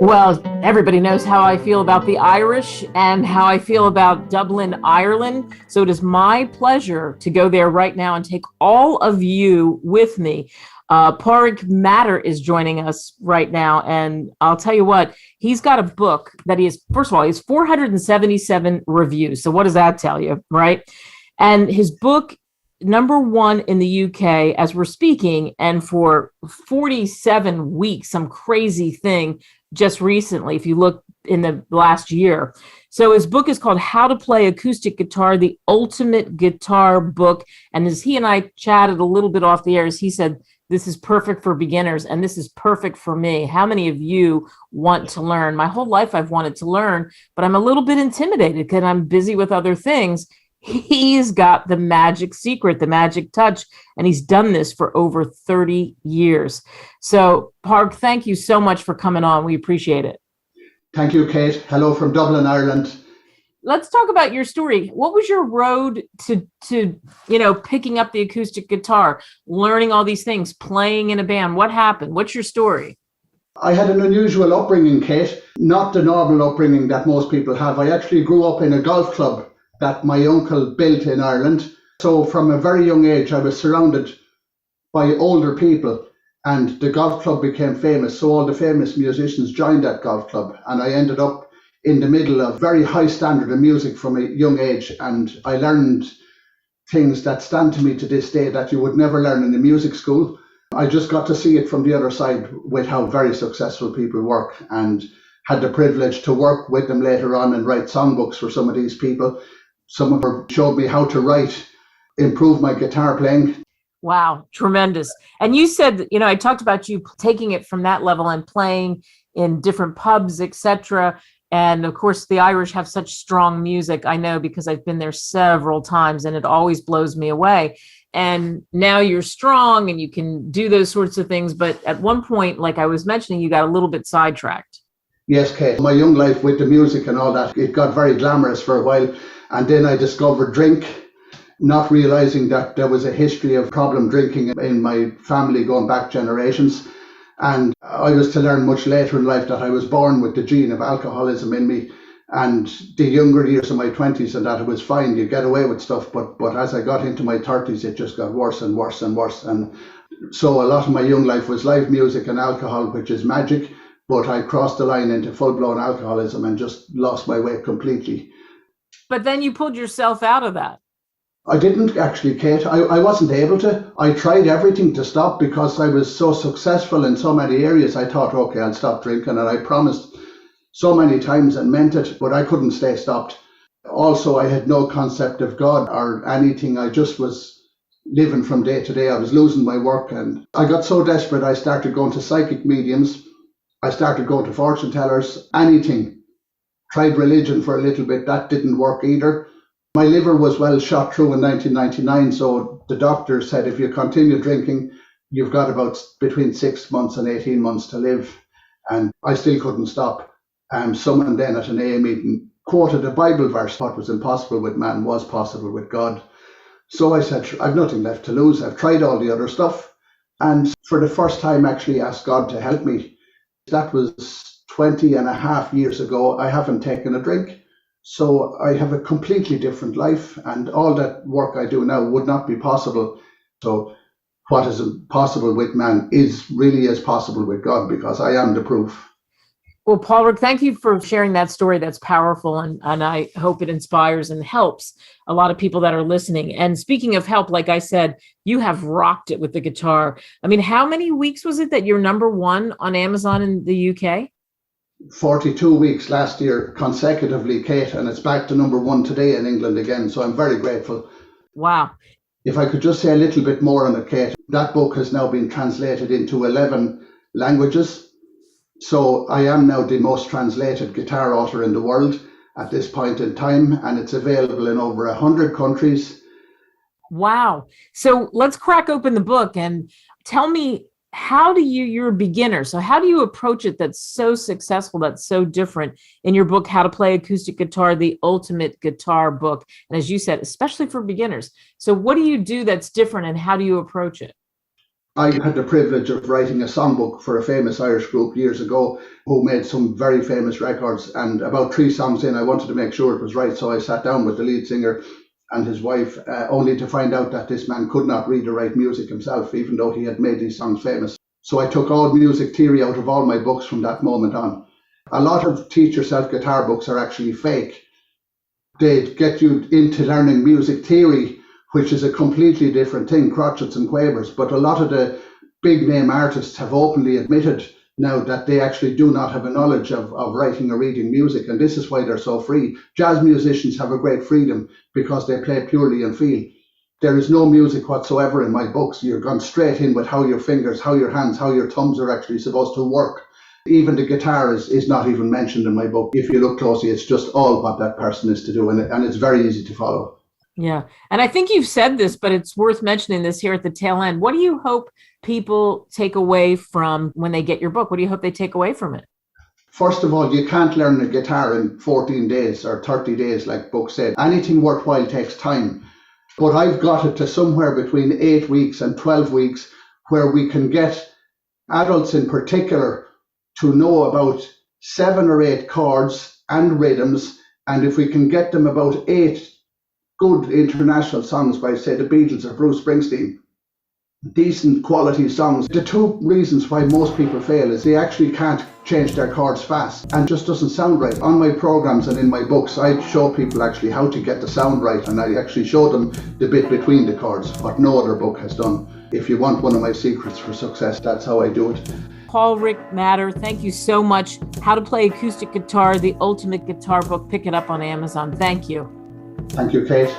Well, everybody knows how I feel about the Irish and how I feel about Dublin, Ireland. So it is my pleasure to go there right now and take all of you with me. Pauric Mather is joining us right now. And I'll tell you what, he's got a book that he has, first of all, he has 477 reviews. So what does that tell you, right? And his book, #1 in the UK as we're speaking, and for 47 weeks, some crazy thing just recently, if you look in the last year. So his book is called How to Play Acoustic Guitar, the Ultimate Guitar Book. And as he and I chatted a little bit off the air, he said, this is perfect for beginners, and this is perfect for me. How many of you want to learn? My whole life I've wanted to learn, but I'm a little bit intimidated because I'm busy with other things. He's got the magic secret, the magic touch, and he's done this for over 30 years. So, Pauric, thank you so much for coming on. We appreciate it. Thank you, Kate. Hello from Dublin, Ireland. Let's talk about your story. What was your road to picking up the acoustic guitar, learning all these things, playing in a band? What happened? What's your story? I had an unusual upbringing, Kate, not the normal upbringing that most people have. I actually grew up in a golf club that my uncle built in Ireland. So from a very young age, I was surrounded by older people, and the golf club became famous. So all the famous musicians joined that golf club, and I ended up in the middle of very high standard of music from a young age. And I learned things that stand to me to this day that you would never learn in a music school. I just got to see it from the other side with how very successful people work, and had the privilege to work with them later on and write songbooks for some of these people. Some of them showed me how to write, improve my guitar playing. Wow, tremendous. And you said, I talked about you taking it from that level and playing in different pubs, etc. And of course, the Irish have such strong music. I know because I've been there several times, and it always blows me away. And now you're strong and you can do those sorts of things. But at one point, like I was mentioning, you got a little bit sidetracked. Yes, Kate. My young life with the music and all that, it got very glamorous for a while. And then I discovered drink, not realizing that there was a history of problem drinking in my family going back generations. And I was to learn much later in life that I was born with the gene of alcoholism in me. And the younger years of my 20s and that, it was fine, you get away with stuff. But as I got into my 30s, it just got worse and worse and worse. And so a lot of my young life was live music and alcohol, which is magic. But I crossed the line into full-blown alcoholism and just lost my way completely. But then you pulled yourself out of that. I didn't actually, Kate. I wasn't able to. I tried everything to stop because I was so successful in so many areas. I thought, okay, I'll stop drinking, and I promised so many times and meant it, but I couldn't stay stopped. Also, I had no concept of God or anything. I just was living from day to day. I was losing my work, and I got so desperate I started going to psychic mediums. I started going to fortune tellers, anything. Tried religion for a little bit, that didn't work either. My liver was well shot through in 1999, so the doctor said if you continue drinking, you've got about between 6 months and 18 months to live. And I still couldn't stop. Someone then at an AA meeting quoted a Bible verse, what was impossible with man was possible with God. So I said, I've nothing left to lose. I've tried all the other stuff. And for the first time, actually asked God to help me. That was 20 and a half years ago. I haven't taken a drink. So I have a completely different life, and all that work I do now would not be possible. So what is impossible with man is really as possible with God, because I am the proof. Well, Pauric, thank you for sharing that story. That's powerful, and I hope it inspires and helps a lot of people that are listening. And speaking of help, like I said, you have rocked it with the guitar. I mean, how many weeks was it that you're #1 on Amazon in the UK? 42 weeks last year consecutively, Kate, and it's back to #1 today in England again. So I'm very grateful. Wow. If I could just say a little bit more on it, Kate, that book has now been translated into 11 languages. So I am now the most translated guitar author in the world at this point in time, and it's available in over 100 countries. Wow. So let's crack open the book and tell me, you're a beginner, so how do you approach it that's so successful, that's so different in your book, How to Play Acoustic Guitar, the Ultimate Guitar Book? And as you said, especially for beginners. So what do you do that's different, and how do you approach it? I had the privilege of writing a songbook for a famous Irish group years ago who made some very famous records. And about 3 songs in, I wanted to make sure it was right. So I sat down with the lead singer and his wife, only to find out that this man could not read or write music himself, even though he had made these songs famous. So I took all music theory out of all my books from that moment on. A lot of teach yourself guitar books are actually fake. They get you into learning music theory, which is a completely different thing, crotchets and quavers. But a lot of the big name artists have openly admitted now that they actually do not have a knowledge of writing or reading music. And this is why they're so free. Jazz musicians have a great freedom because they play purely on feel. There is no music whatsoever in my books. You're gone straight in with how your fingers, how your hands, how your thumbs are actually supposed to work. Even the guitar is not even mentioned in my book. If you look closely, it's just all what that person is to do. And it's very easy to follow. Yeah. And I think you've said this, but it's worth mentioning this here at the tail end. What do you hope people take away from when they get your book? What do you hope they take away from it? First of all, you can't learn a guitar in 14 days or 30 days, like books said. Anything worthwhile takes time. But I've got it to somewhere between 8 weeks and 12 weeks where we can get adults in particular to know about 7 or 8 chords and rhythms. And if we can get them about 8 good international songs by, say, the Beatles or Bruce Springsteen, decent quality songs. The 2 reasons why most people fail is they actually can't change their chords fast and just doesn't sound right. On my programs and in my books, I show people actually how to get the sound right, and I actually show them the bit between the chords, what no other book has done. If you want one of my secrets for success, that's how I do it. Pauric Mather, thank you so much. How to Play Acoustic Guitar, the Ultimate Guitar Book. Pick it up on Amazon. Thank you. Thank you, Kate.